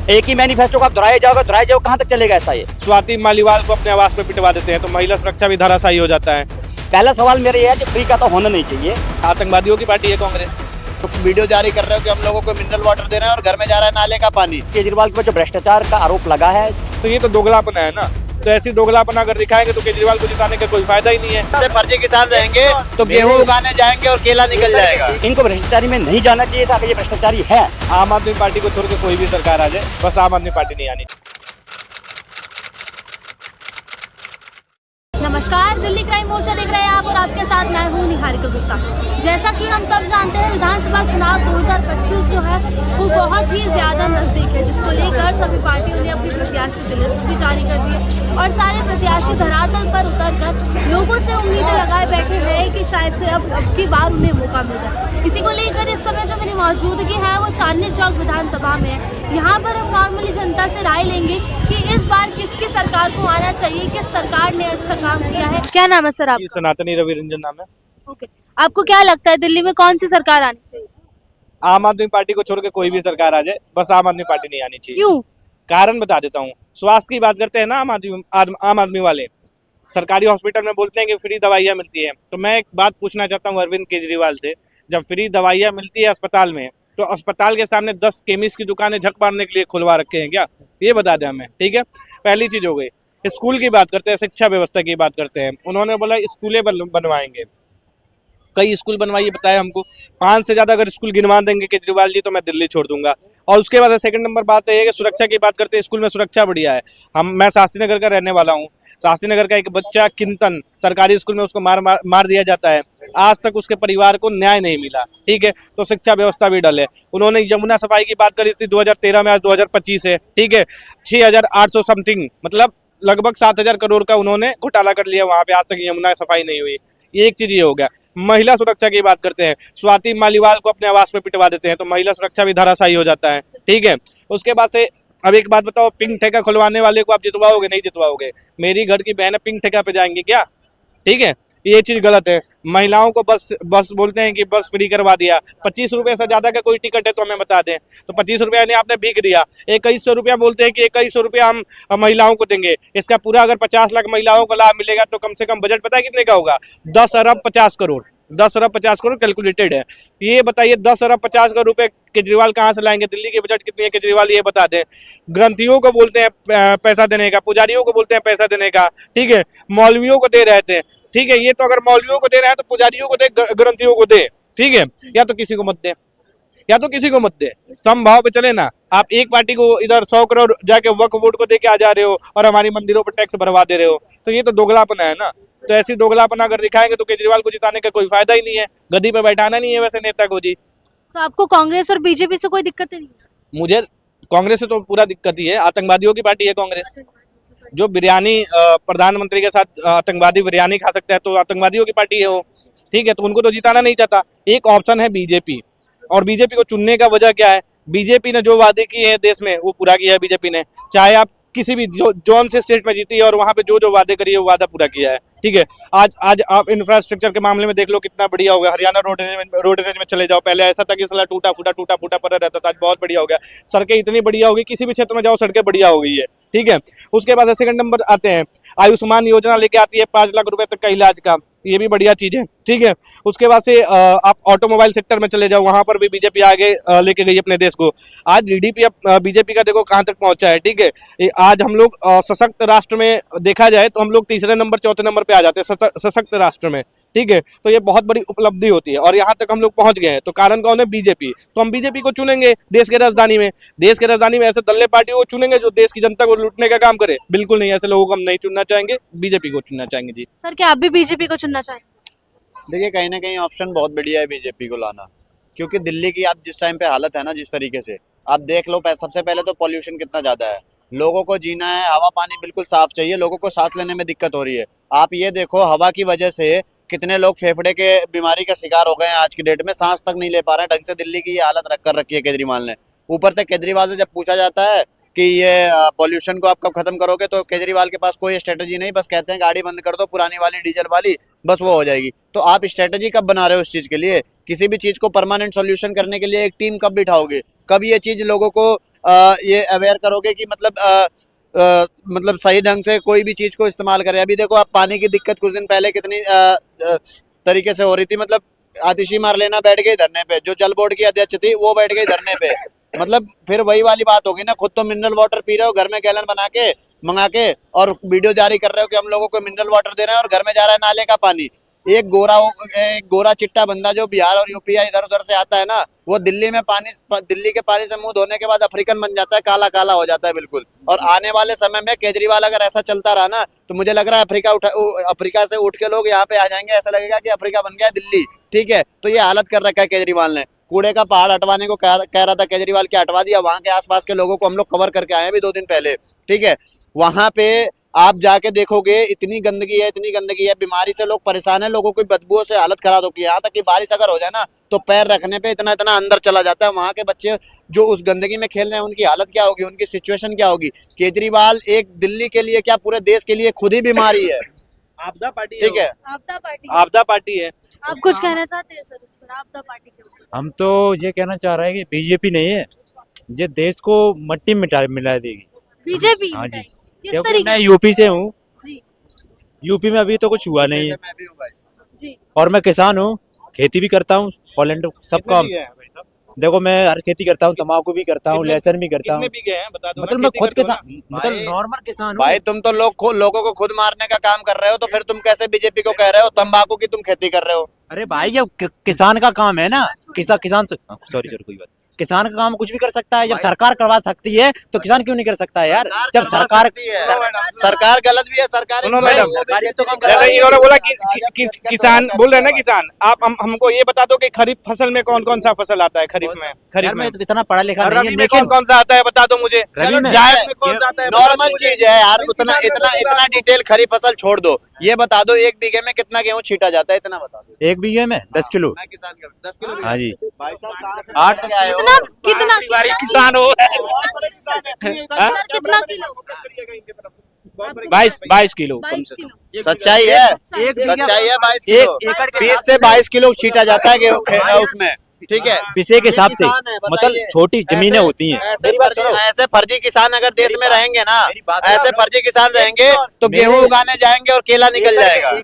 एक ही मैनिफेस्टो का दोहराया जाओगे कहाँ तक चलेगा ऐसा ये। स्वाति मालीवाल को अपने आवास पे पिटवा देते हैं तो महिला सुरक्षा भी धराशायी हो जाता है। पहला सवाल मेरा ये है कि फ्री का तो होना नहीं चाहिए। आतंकवादियों की पार्टी है कांग्रेस। तो वीडियो जारी कर रहे हो कि हम लोगों को मिनरल वाटर दे रहे हैं और घर में जा रहा है नाले का पानी। केजरीवाल के ऊपर जो भ्रष्टाचार का आरोप लगा है, तो ये तो दोगलापना है ना। तो ऐसी दोगलापना अगर दिखाएंगे तो केजरीवाल को जिताने का कोई फायदा ही नहीं है। जैसे फर्जी किसान रहेंगे तो गेहूं उगाने जाएंगे और केला निकल जाएगा। इनको भ्रष्टाचारी में नहीं जाना चाहिए था, अगर ये भ्रष्टाचारी है। आम आदमी पार्टी को छोड़ के कोई भी सरकार आ जाए, बस आम आदमी पार्टी नहीं आनी। नमस्कार, दिल्ली क्राइम मोर्चा देख रहे हैं आप और आपके साथ मैं हूँ निहारिका गुप्ता। जैसा कि हम सब जानते हैं, विधानसभा चुनाव 2025 जो है वो बहुत ही ज़्यादा नज़दीक है, जिसको लेकर सभी पार्टियों ने अपनी प्रत्याशी की लिस्ट भी जारी कर दी है और सारे प्रत्याशी धरातल पर उतरकर लोगों से उम्मीदें लगाए बैठे हैं कि शायद से अब की बार उन्हें मौका मिल जाए। इसी को लेकर इस समय जो मेरी मौजूदगी है वो चांदनी चौक विधानसभा में है। यहाँ पर हम नॉर्मली जनता से राय लेंगे कि इस बार किसकी सरकार को आना चाहिए, किस सरकार ने अच्छा काम किया है। क्या नाम है सर आप? सनातनी रवि रंजन नाम है। ओके, आपको क्या लगता है दिल्ली में कौन सी सरकार आनी चाहिए? आम आदमी पार्टी को छोड़ के कोई भी सरकार आ जाए, बस आम आदमी पार्टी नहीं आनी चाहिए। क्यों? कारण बता देता हूँ। स्वास्थ्य की बात करते हैं ना आम आदमी वाले, सरकारी हॉस्पिटल में बोलते हैं कि फ्री दवाइयाँ मिलती है। तो मैं एक बात पूछना चाहता हूँ अरविंद केजरीवाल से, जब फ्री दवाइयाँ मिलती है अस्पताल में, तो अस्पताल के सामने 10 केमिस्ट की दुकानें झक मारने के लिए खुलवा रखे हैं क्या? ये बता दें हमें, ठीक है। पहली चीज हो गई। स्कूल की बात करते हैं, शिक्षा व्यवस्था की बात करते हैं। उन्होंने बोला स्कूलें बनवाएंगे, कई स्कूल बनवाइए बताए हमको। 5 से ज्यादा अगर स्कूल गिनवा देंगे केजरीवाल जी तो मैं दिल्ली छोड़ दूंगा। और उसके बाद सेकंड नंबर बात है कि सुरक्षा की बात करते हैं, स्कूल में सुरक्षा बढ़िया है। मैं शास्त्री नगर का रहने वाला हूँ। शास्त्री नगर का एक बच्चा किंतन सरकारी स्कूल में उसको मार दिया जाता है, आज तक उसके परिवार को न्याय नहीं मिला, ठीक है। तो शिक्षा व्यवस्था भी डल है। उन्होंने यमुना सफाई की बात करी थी 2013 में, आज 2025 है, ठीक है। 6,800 समथिंग, मतलब लगभग 7,000 करोड़ का उन्होंने घोटाला कर लिया वहां पे, आज तक यमुना सफाई नहीं हुई। ये एक चीज ये हो गया। महिला सुरक्षा की बात करते हैं, स्वाति मालीवाल को अपने आवास पे पिटवा देते हैं तो महिला सुरक्षा भी धराशायी हो जाता है, ठीक है। उसके बाद से अब एक बात बताओ, पिंक ठेका खुलवाने वाले को आप जितवाओगे? नहीं जितवाओगे। मेरी घर की बहनें पिंक ठेका पे जाएंगी क्या? ठीक है, ये चीज गलत है। महिलाओं को बस बोलते हैं कि बस फ्री करवा दिया। 25 रुपए से ज्यादा का कोई टिकट है तो हमें बता दें, तो 25 रुपया ने आपने भीख दिया। 2100 रुपया बोलते हैं कि 2100 रुपया हम महिलाओं को देंगे। इसका पूरा अगर 50 लाख महिलाओं को लाभ मिलेगा तो कम से कम बजट पता है कितने का होगा? 10 अरब 50 करोड़। 10 अरब 50 करोड़ कैलकुलेटेड है। ये बताइए 10 अरब 50 करोड़ रुपए केजरीवाल कहाँ से लाएंगे? दिल्ली की बजट कितनी है केजरीवाल ये बता दें। ग्रंथियों को बोलते हैं पैसा देने का, पुजारियों को बोलते हैं पैसा देने का, ठीक है। मौलवियों को दे रहे थे, ठीक है। ये तो अगर मौलवियों को दे रहे हैं तो पुजारियों को दे, ग्रंथियों को दे, ठीक है। या तो किसी को मत दे, या तो किसी को मत दे, समभाव पे चले ना। आप एक पार्टी को इधर 100 करोड़ जाके वक्फ बोर्ड को दे के आ जा रहे हो और हमारी मंदिरों पर टैक्स भरवा दे रहे हो, तो ये तो दोगलापना है ना। तो ऐसी दोगलापना अगर दिखाएंगे तो केजरीवाल को जिताने का कोई फायदा ही नहीं है, गद्दी पे बैठाना नहीं है वैसे नेता को जी। तो आपको कांग्रेस और बीजेपी से कोई दिक्कत नहीं है? मुझे कांग्रेस से तो पूरा दिक्कत ही है। आतंकवादियों की पार्टी है कांग्रेस। जो बिरयानी प्रधानमंत्री के साथ आतंकवादी बिरयानी खा सकता है तो आतंकवादियों की पार्टी है वो, ठीक है। तो उनको तो जिताना नहीं चाहता। एक ऑप्शन है बीजेपी, और बीजेपी को चुनने का वजह क्या है? बीजेपी ने जो वादे किए हैं देश में वो पूरा किया है बीजेपी ने। चाहे आप किसी भी जोन से स्टेट में जीती है और वहां पे जो वादे करिए वो वादा पूरा किया है, ठीक है। आज आप इंफ्रास्ट्रक्चर के मामले में देख लो कितना बढ़िया हो गया। हरियाणा रोडरेज में चले जाओ, पहले ऐसा था कि साला टूटा फूटा पड़ा रहता था, आज बहुत बढ़िया हो गया। सड़कें इतनी बढ़िया हो गई, किसी भी क्षेत्र में जाओ सड़कें बढ़िया हो गई है, ठीक है। उसके बाद सेकंड नंबर आते हैं, आयुष्मान योजना लेके आती है 5 लाख रुपए तक का इलाज का, ये भी बढ़िया चीज है, ठीक है। उसके बाद से आप ऑटोमोबाइल सेक्टर में चले जाओ, वहां पर भी बीजेपी आगे लेके गई अपने देश को। आज जीडीपी बीजेपी का देखो कहां तक पहुंचा है, ठीक है। आज हम लोग सशक्त राष्ट्र में देखा जाए तो हम लोग तीसरे नंबर चौथे नंबर पे आ जाते हैं सशक्त राष्ट्र में, ठीक है। तो ये बहुत बड़ी उपलब्धि होती है और यहाँ तक हम लोग पहुंच गए हैं। तो कारण कौन है? बीजेपी। तो हम बीजेपी को चुनेंगे देश के राजधानी में। देश के राजधानी में ऐसे दल्ले पार्टियों को चुनेंगे जो देश की जनता को लूटने का काम करे? बिल्कुल नहीं, ऐसे लोगों को हम नहीं चुनना चाहेंगे, बीजेपी को चुनना चाहेंगे जी। सर, क्या आप भी बीजेपी को चुनना चाहेंगे? देखिए, कहीं ना कहीं ऑप्शन बहुत बढ़िया है बीजेपी को लाना, क्योंकि दिल्ली की आप जिस टाइम पे हालत है ना, जिस तरीके से आप देख लो, सबसे पहले तो पॉल्यूशन कितना ज्यादा है। लोगों को जीना है, हवा पानी बिल्कुल साफ चाहिए, लोगों को सांस लेने में दिक्कत हो रही है। आप ये देखो हवा की वजह से कितने लोग फेफड़े के बीमारी का शिकार हो गए हैं। आज की डेट में सांस तक नहीं ले पा रहे हैं ढंग से। दिल्ली की ये हालत कर रखी है केजरीवाल ने। ऊपर से केजरीवाल से जब पूछा जाता है कि ये पॉल्यूशन को आप कब खत्म करोगे, तो केजरीवाल के पास कोई स्ट्रेटजी नहीं, बस कहते हैं गाड़ी बंद कर दो पुरानी वाली डीजल वाली, बस वो हो जाएगी। तो आप स्ट्रेटजी कब बना रहे हो उस चीज़ के लिए? किसी भी चीज़ को परमानेंट सॉल्यूशन करने के लिए एक टीम कब बिठाओगे? कब ये चीज़ लोगों को ये अवेयर करोगे कि मतलब सही ढंग से कोई भी चीज को इस्तेमाल करें। अभी देखो आप पानी की दिक्कत कुछ दिन पहले कितनी तरीके से हो रही थी, मतलब आतिशी मार लेना बैठ गई धरने पे, जो जल बोर्ड की अध्यक्ष थी वो बैठ गई धरने पे। मतलब फिर वही वाली बात होगी ना, खुद तो मिनरल वाटर पी रहे हो घर में गैलन बना के मंगा के, और वीडियो जारी कर रहे हो कि हम लोगों को मिनरल वाटर दे रहे हैं, और घर में जा रहा है नाले का पानी। एक गोरा चिट्टा बंदा जो बिहार और यूपी या इधर उधर से आता है ना, वो दिल्ली के पानी से मुंह धोने के बाद अफ्रीकन बन जाता है, काला काला हो जाता है बिल्कुल। और आने वाले समय में केजरीवाल अगर ऐसा चलता रहा ना, तो मुझे लग रहा है अफ्रीका से उठ के लोग यहाँ पे आ जाएंगे, ऐसा लगेगा कि अफ्रीका बन गया दिल्ली। ठीक है, तो ये हालत कर रखा है केजरीवाल ने। कूड़े का पहाड़ हटवाने को कह रहा था केजरीवाल, क्या हटवा दिया? वहां के आसपास के लोगों को हम लोग कवर करके आए हैं अभी 2 दिन पहले। ठीक है, वहां पे आप जाके देखोगे इतनी गंदगी है, बीमारी से लोग परेशान है, लोगों की बदबू से हालत खराब होगी। यहाँ तक कि बारिश अगर हो जाए ना, तो पैर रखने पे इतना अंदर चला जाता है। वहाँ के बच्चे जो उस गंदगी में खेल रहे हैं, उनकी हालत क्या होगी, उनकी सिचुएशन क्या होगी। केजरीवाल एक दिल्ली के लिए क्या पूरे देश के लिए खुद ही बीमारी है। आपदा पार्टी ठीक है, आपदा पार्टी है। आप कुछ कहना चाहते हैं सर इस पर, आपदा पार्टी के ऊपर? हम तो ये कहना चाह रहे हैं कि बीजेपी नहीं है, ये देश को मट्टी में मिला देगी। बीजेपी? हाँ जी, किस क्योंकि तरीके मैं यूपी से हूँ। जी यूपी में अभी तो कुछ हुआ नहीं है, मैं भी हूँ भाई। जी और मैं किसान हूँ, खेती भी करता हूँ, पोलैंड सब काम। कितने बीघे हैं भाई साहब? देखो मैं हर खेती करता हूँ, तंबाकू भी करता हूँ, कितने- लहसुन भी करता कितने हूँ। बीघे हैं बता दो। मतलब मैं खेती खुद करता किसान, हूँ ना। मतलब भाई- नॉर्मल किसान हूँ। भाई तुम तो लोगों को खुद मारने का काम कर रहे हो, तो फिर तुम कैसे बीजेपी को कह रहे हो तंबाकू की तुम खेती कर रहे हो? अरे भाई ये किसान का काम है ना, किसान सॉरी कोई बात। किसान का काम कुछ भी कर सकता है, जब सरकार करवा सकती है तो किसान क्यों नहीं कर सकता है यार? जब करवा सरकार सकती है। सरकार गलत भी है, सरकार सुनो मैडम, सरकारी तो काम जैसे करवाई इन्होंने बोला आज कि अब किसान बोल रहे हैं ना, किसान आप हमको ये बता दो कि खरीफ फसल में कौन कौन सा फसल आता है? खरीफ में यार मैं तो इतना पढ़ा लिखा और नहीं रबी है, में कौन लेकिन कौन सा आता है बता दो मुझे। रबी में- जायद में कौन सा आता है? नॉर्मल चीज है यार, इतना डिटेल खरीफ फसल छोड़ दो, ये बता दो 1 बीघे में कितना गेहूं छीटा जाता है, इतना बता दो। 1 बीघे में 10 किलो। मैं किसान का 10 किलो। हाँ जी, भाई साहब कहाँ से 8 लेके आए हो? कितना किसान हो। सर कितना किलो? 22 किलो। 22 किलो। सच्चाई है, एक सच्चाई है 22 किलो। एकड़ के 20 से 22 किलो छीटा जाता है गेहूं उसमें। ठीक है, विषय के हिसाब से, किसान है, मतलब बताइए। छोटी जमीनें ऐसे- होती हैं। ऐसे फर्जी किसान अगर देश में रहेंगे ना, मेरी बात ऐसे सुनो। फर्जी किसान रहेंगे तो मेरे- गेहूं उगाने जाएंगे और केला निकल जाएगा।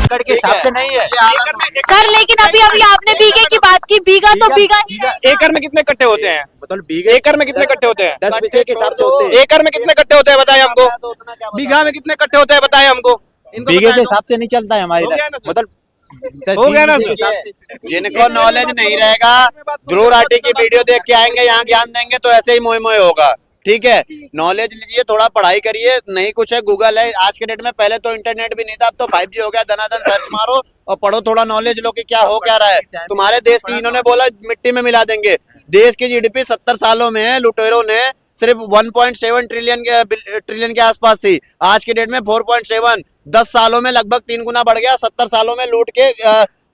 एकड़ के हिसाब से नहीं है। सर लेकिन अभी आपने बीघे की बात की, बीघा तो बीघा ही है। एकड़ में कितने कट्टे होते हैं? मतलब बीघे एकड़ में कितने कट्टे होते हैं? 10 विषय के हिसाब से होते हैं। एकड़ में कितने कट्टे होते हैं बताइए हमको। बीघा में कितने कट्टे होते हैं बताइए हमको। इनको बीघे बताया के तो। हिसाब से नहीं चलता है हमारे हो गया इधर, ना सर? मतलब हो गया ना बीघे के सर? हिसाब से। जिनको नॉलेज नहीं रहेगा, ध्रुव राठी की वीडियो देख के आएंगे, यहाँ ज्ञान देंगे तो ऐसे ही मोए मोए होगा। ठीक है, नॉलेज लीजिए, थोड़ा पढ़ाई करिए, नहीं कुछ है गूगल है आज के डेट में, पहले तो इंटरनेट भी नहीं था, अब तो 5G हो गया, धनाधन सर्च मारो और पढ़ो, थोड़ा नॉलेज लो कि क्या हो क्या रहा है। तुम्हारे देश की इन्होंने बोला मिट्टी में मिला देंगे। देश की जीडीपी 70 सालों में लुटेरों ने सिर्फ 1.7 ट्रिलियन के आसपास थी, आज के डेट में 4.7, 10 सालों में लगभग 3 गुना बढ़ गया। 70 सालों में लूट के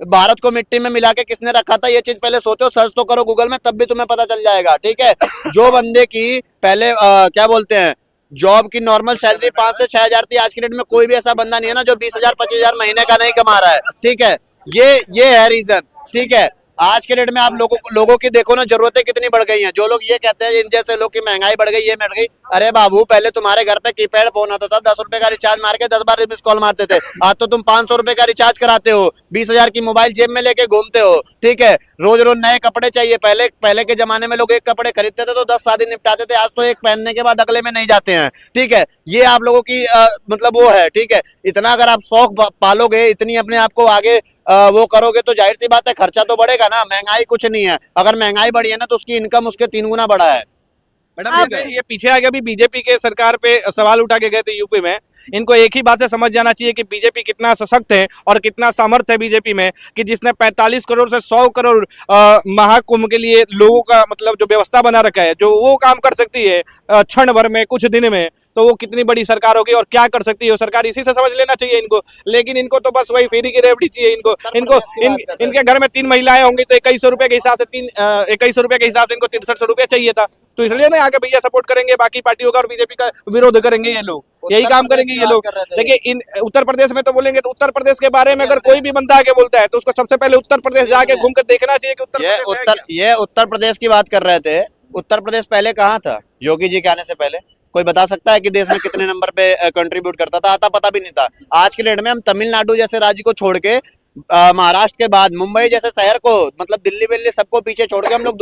भारत को मिट्टी में मिला के किसने रखा था, ये चीज पहले सोचो, सर्च तो करो गूगल में, तब भी तुम्हें पता चल जाएगा। ठीक है, जो बंदे की पहले क्या बोलते हैं, जॉब की नॉर्मल सैलरी 5 से 6 हजार थी, आज की डेट में कोई भी ऐसा बंदा नहीं है ना जो 20,000 25,000 महीने का नहीं कमा रहा है। ठीक है, ये है रीजन। ठीक है, आज के डेट में आप लोगों की देखो ना, जरूरतें कितनी बढ़ गई हैं। जो लोग ये कहते हैं इन जैसे लोग की महंगाई बढ़ गई, ये बढ़ गई, अरे बाबू पहले तुम्हारे घर पे कीपैड फोन आता था, 10 रुपए का रिचार्ज मार के 10 बार मिस कॉल मारते थे। आज तो तुम 500 रुपए का रिचार्ज कराते हो, 20,000 की मोबाइल जेब में लेके घूमते हो। ठीक है, रोज रोज नए कपड़े चाहिए। पहले के जमाने में लोग एक कपड़े खरीदते थे तो 10 शादी निपटाते थे, आज तो एक पहनने के बाद अगले में नहीं जाते हैं। ठीक है, ये आप लोगों की मतलब वो है। ठीक है, इतना अगर आप शौक पालोगे, इतनी अपने आप को आगे वो करोगे तो जाहिर सी बात है खर्चा तो बढ़ेगा ना। महंगाई कुछ नहीं है, अगर महंगाई बढ़ी है ना तो उसकी इनकम उसके 3 गुना बढ़ा है। मैडम ये पीछे आ गया, अभी बीजेपी के सरकार पे सवाल उठा के गए थे यूपी में। इनको एक ही बात से समझ जाना चाहिए कि बीजेपी कितना सशक्त है और कितना सामर्थ्य है बीजेपी में, कि जिसने 45 करोड़ से 100 करोड़ महाकुंभ के लिए लोगों का मतलब जो व्यवस्था बना रखा है, जो वो काम कर सकती है क्षण भर में, कुछ दिन में, तो वो कितनी बड़ी सरकार होगी और क्या कर सकती है वो सरकार, इसी से समझ लेना चाहिए इनको। लेकिन इनको तो बस वही फेरी की रेवड़ी चाहिए इनको इनके घर में 3 महिलाएं होंगी तो 2100 रुपए के हिसाब से 2100 रुपए के हिसाब से इनको 6300 रुपए चाहिए था, तो इसलिए ना आगे भैया सपोर्ट करेंगे बाकी पार्टियों का और बीजेपी का विरोध करेंगे ये लोग, यही काम करेंगे ये लोग। देखिए इन उत्तर प्रदेश में तो बोलेंगे, तो उत्तर प्रदेश के बारे में अगर कोई भी बंदा आगे बोलता है तो उसको सबसे पहले उत्तर प्रदेश जाके घूमकर देखना चाहिए कि ये उत्तर प्रदेश की बात कर रहे थे। उत्तर प्रदेश पहले कहाँ था योगी जी के आने से पहले? कोई बता सकता है कि देश में कितने नंबर पे कंट्रीब्यूट करता था? आता पता भी नहीं था। आज के डेट में हम तमिलनाडु जैसे राज्य को छोड़ के महाराष्ट्र के बाद मुंबई जैसे शहर को, मतलब दिल्ली विल्ली सबको पीछे छोड़ के हम लोग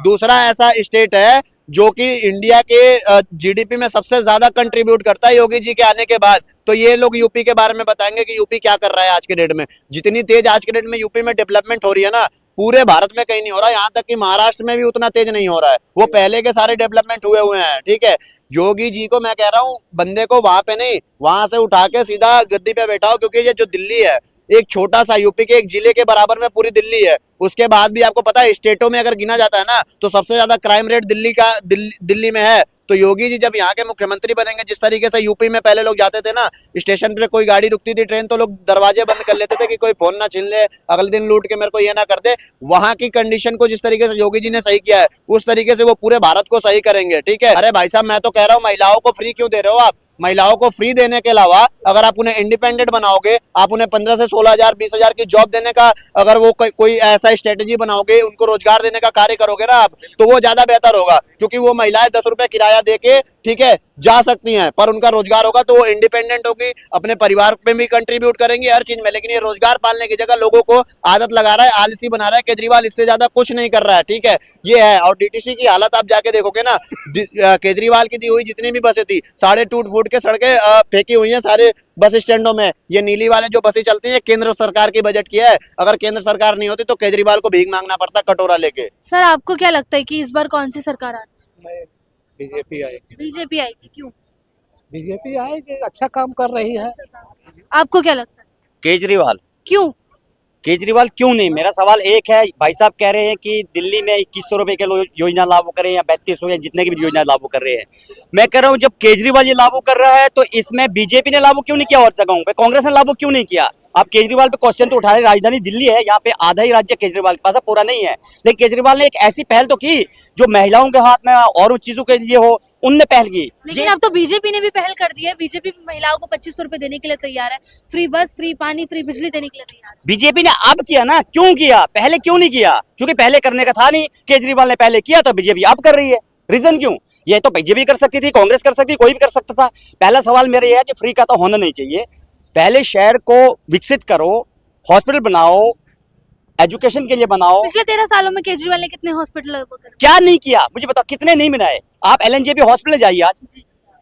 दूसरा ऐसा स्टेट है जो कि इंडिया के जीडीपी में सबसे ज्यादा कंट्रीब्यूट करता है योगी जी के आने के बाद। तो ये लोग यूपी के बारे में बताएंगे कि यूपी क्या कर रहा है आज के डेट में। जितनी तेज आज के डेट में यूपी में डेवलपमेंट हो रही है ना, पूरे भारत में कहीं नहीं हो रहा, यहाँ तक कि महाराष्ट्र में भी उतना तेज नहीं हो रहा है। वो पहले के सारे डेवलपमेंट हुए हैं, ठीक है। योगी जी को मैं कह रहा हूँ, बंदे को वहां पे नहीं, वहां से उठा के सीधा गद्दी पे बैठाओ, क्योंकि ये जो दिल्ली है एक छोटा सा यूपी के एक जिले के बराबर में पूरी दिल्ली है। उसके बाद भी आपको पता है स्टेटों में अगर गिना जाता है ना तो सबसे ज्यादा क्राइम रेट दिल्ली में है। तो योगी जी जब यहाँ के मुख्यमंत्री बनेंगे, जिस तरीके से यूपी में पहले लोग जाते थे ना, स्टेशन पे कोई गाड़ी रुकती थी ट्रेन तो लोग दरवाजे बंद कर लेते थे कि कोई फोन ना छीन ले, अगले दिन लूट के मेरे को ये ना कर दे। वहां की कंडीशन को जिस तरीके से योगी जी ने सही किया है उस तरीके से वो पूरे भारत को सही करेंगे, ठीक है। अरे भाई साहब, मैं तो कह रहा हूँ महिलाओं को फ्री क्यों दे रहे हो आप? महिलाओं को फ्री देने के अलावा अगर आप उन्हें इंडिपेंडेंट बनाओगे, आप उन्हें 15 से 16,000 20,000 की जॉब देने का अगर वो कोई ऐसा स्ट्रेटेजी बनाओगे, उनको रोजगार देने का कार्य करोगे ना आप, तो वो ज्यादा बेहतर होगा। क्योंकि वो महिलाएं 10 रुपए किराया देके, ठीक है, जा सकती हैं, पर उनका रोजगार होगा तो वो इंडिपेंडेंट होगी, अपने परिवार में भी कंट्रीब्यूट करेंगी हर चीज में। लेकिन ये रोजगार पालने की जगह लोगों को आदत लगा रहा है, आलसी बना रहा है केजरीवाल, इससे ज्यादा कुछ नहीं कर रहा है, ठीक है। ये है। और डीटीसी की हालत आप जाके देखोगे ना, केजरीवाल की दी हुई जितनी भी बसें थी सारे टूट फूट के सड़कें फेंकी हुई हैं सारे बस स्टैंडों में। ये नीली वाले जो बसें चलती हैं केंद्र सरकार की बजट की है। अगर केंद्र सरकार नहीं होती तो केजरीवाल को भीख मांगना पड़ता कटोरा लेके। सर, आपको क्या लगता है कि इस बार कौन सी सरकार आएगी? बीजेपी आएगी। बीजेपी आएगी, क्यों? बीजेपी आएगी, अच्छा काम कर रही है। आपको क्या लगता है? केजरीवाल। क्यों? केजरीवाल क्यों नहीं? मेरा सवाल एक है, भाई साहब कह रहे हैं कि दिल्ली में 2100 रुपए के योजना लागू करें या 3200 या जितने की भी योजना लागू कर रहे हैं। मैं कह रहा हूं जब केजरीवाल ये लागू कर रहा है तो इसमें बीजेपी ने लागू क्यों नहीं किया और जगहों पे? कांग्रेस ने लागू क्यों नहीं किया? आप केजरीवाल पे क्वेश्चन तो उठा रहे, राजधानी दिल्ली है, यहाँ पे आधा ही राज्य केजरीवाल के पास है, पूरा नहीं है। लेकिन केजरीवाल ने एक ऐसी पहल तो की जो महिलाओं के हाथ में और चीजों के लिए हो, उनने पहल की। लेकिन अब तो बीजेपी ने भी पहल कर दी है। बीजेपी महिलाओं को 2500 रुपए देने के लिए तैयार है, फ्री बस, फ्री पानी, फ्री बिजली देने के लिए तैयार है। बीजेपी ने अब किया ना, क्यों किया? पहले क्यों नहीं किया? क्योंकि पहले करने का था नहीं। केजरीवाल ने पहले किया तो बीजेपी अब कर रही है। रीजन क्यों? ये तो बीजेपी कर सकती थी, कांग्रेस कर सकती थी, कोई भी कर सकता था। पहला सवाल मेरा ये है कि फ्री का तो होना नहीं चाहिए। पहले शहर को विकसित करो, हॉस्पिटल बनाओ, एजुकेशन के लिए बनाओ। पिछले 13 सालों में केजरीवाल ने कितने हॉस्पिटल क्या नहीं किया मुझे बताओ, कितने नहीं बनाए? आप एलएनजेबी हॉस्पिटल जाइए, आज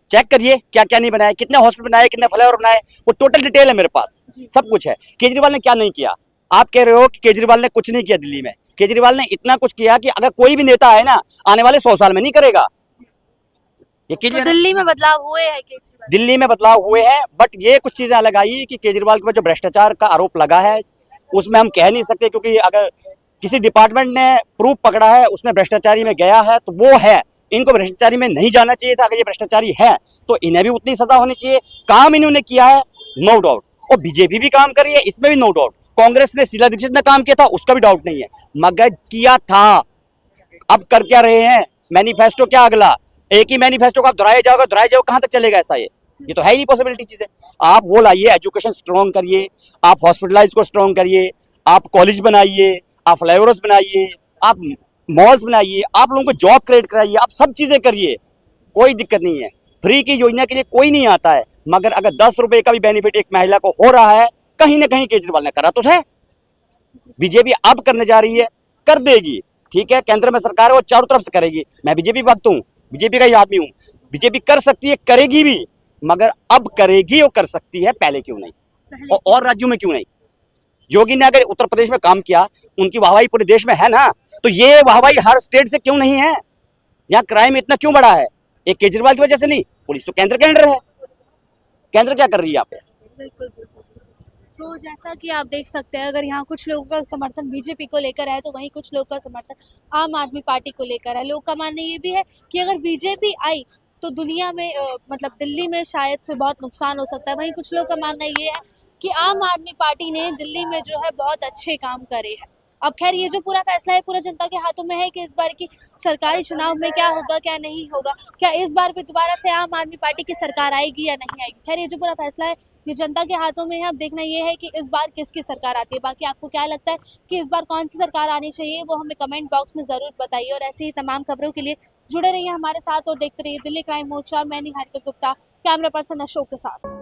चेक करिए क्या क्या नहीं बनाए, कितने हॉस्पिटल बनाए, कितने फ्लाईओवर बनाए, वो टोटल डिटेल है मेरे पास, सब कुछ है। केजरीवाल ने क्या नहीं किया? आप कह रहे हो कि केजरीवाल ने कुछ नहीं किया दिल्ली में। केजरीवाल ने इतना कुछ किया कि अगर कोई भी नेता है ना, आने वाले 100 साल में नहीं करेगा। ये तो दिल्ली में बदलाव हुए हैं, दिल्ली में बदलाव हुए हैं, बट ये कुछ चीजें अलग आई कि केजरीवाल के ऊपर जो भ्रष्टाचार का आरोप लगा है उसमें हम कह नहीं सकते, क्योंकि अगर किसी डिपार्टमेंट ने प्रूफ पकड़ा है उसमें भ्रष्टाचारी में गया है तो वो है। इनको भ्रष्टाचारी में नहीं जाना चाहिए था। अगर ये भ्रष्टाचारी है तो इन्हें भी उतनी सजा होनी चाहिए। काम इन्होंने किया है, नो डाउट, और बीजेपी भी काम कर रही है, इसमें भी नो डाउट। कांग्रेस ने, शीला दीक्षित ने काम किया था, उसका भी डाउट नहीं है, मगर किया था। अब कर क्या रहे हैं? मैनिफेस्टो क्या अगला? एक ही मैनिफेस्टो को आप दोहराए जाओ, कहां तक चलेगा ऐसा? ये तो है ही नहीं पॉसिबिलिटी चीजें। आप वो लाइए, एजुकेशन स्ट्रॉन्ग करिए, आप हॉस्पिटलाइज को स्ट्रॉन्ग करिए, आप कॉलेज बनाइए, आप फ्लाईओवर्स बनाइए, आप मॉल्स बनाइए, आप लोगों को जॉब क्रिएट कराइए, आप सब चीजें करिए, कोई दिक्कत नहीं है। फ्री की योजना के लिए कोई नहीं आता है, मगर अगर 10 रुपए का भी बेनिफिट एक महिला को हो रहा है, कहीं ना कहीं केजरीवाल ने करा तो है। बीजेपी अब करने जा रही है, कर देगी, ठीक है। केंद्र में सरकार है, वो चारों तरफ से करेगी। मैं बीजेपी भक्त हूँ, बीजेपी का ही आदमी हूँ। बीजेपी कर सकती है, करेगी भी, मगर अब करेगी, वो कर सकती है, पहले क्यों नहीं? और राज्यों में क्यों नहीं? योगी ने अगर उत्तर प्रदेश में काम किया, उनकी वाहवाही पूरे देश में है ना, तो ये वाहवाही हर स्टेट से क्यों नहीं है? यहाँ क्राइम इतना क्यों बढ़ा है? एक केजरीवाल की वजह से नहीं, पुलिस तो केंद्र के अंडर है। केंद्र क्या कर रही है यहाँ पे? बिल्कुल बिल्कुल। तो जैसा कि आप देख सकते हैं, अगर यहाँ कुछ लोगों का समर्थन बीजेपी को लेकर है तो वहीं कुछ लोगों का समर्थन आम आदमी पार्टी को लेकर है। लोगों का मानना ये भी है कि अगर बीजेपी आई तो दुनिया में मतलब दिल्ली में शायद से बहुत नुकसान हो सकता है। वहीं कुछ लोगों का मानना ये है कि आम आदमी पार्टी ने दिल्ली में जो है बहुत अच्छे काम करे हैं। अब खैर ये जो पूरा फैसला है पूरा जनता के हाथों में है कि इस बार की सरकारी चुनाव में क्या होगा क्या नहीं होगा, क्या इस बार भी दोबारा से आम आदमी पार्टी की सरकार आएगी या नहीं आएगी। खैर ये जो पूरा फैसला है ये जनता के हाथों में है। अब देखना ये है कि इस बार किसकी सरकार आती है। बाकी आपको क्या लगता है कि इस बार कौन सी सरकार आनी चाहिए, वो हमें कमेंट बॉक्स में ज़रूर बताइए। और ऐसे ही तमाम खबरों के लिए जुड़े रहिए हमारे साथ और देखते रहिए दिल्ली क्राइम मोर्चा। मैं निहारिका गुप्ता, कैमरा पर्सन अशोक के साथ।